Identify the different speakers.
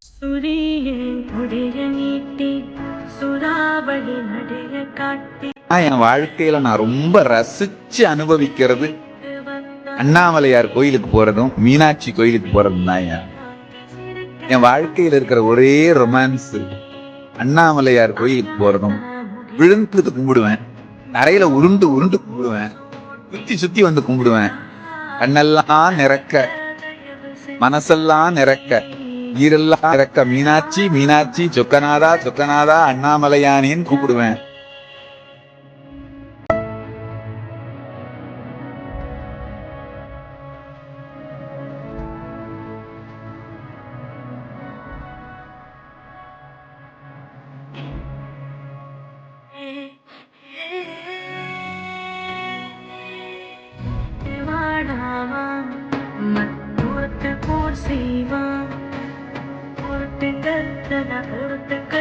Speaker 1: சுரியே உடைய நீட்டி சுறாவளி நடைய காட்டி
Speaker 2: என் வாழ்க்கையில நான் ரொம்ப ரசிச்சு அனுபவிக்கிறது அண்ணாமலையார் கோயிலுக்கு போறதும் மீனாட்சி கோயிலுக்கு போறதும் தான். என் வாழ்க்கையில இருக்கிற ஒரே ரொமான்ஸ் அண்ணாமலையார் கோயிலுக்கு போறதும். விழுந்து கும்பிடுவேன், தரையில உருண்டு உருண்டு கும்பிடுவேன், சுத்தி சுத்தி வந்து கும்பிடுவேன். கண்ணெல்லாம் நிறக்க, மனசெல்லாம் நிறக்க, ஈரெல்லாம் நிறக்க மீனாட்சி மீனாட்சி சொக்கநாதா சொக்கநாதா அண்ணாமலையானேன்னு கூப்பிடுவேன்.
Speaker 1: வாடாவான் மத்தூரத்து போர் செய்வான் ஒருத்தங்க ஒருத்தங்க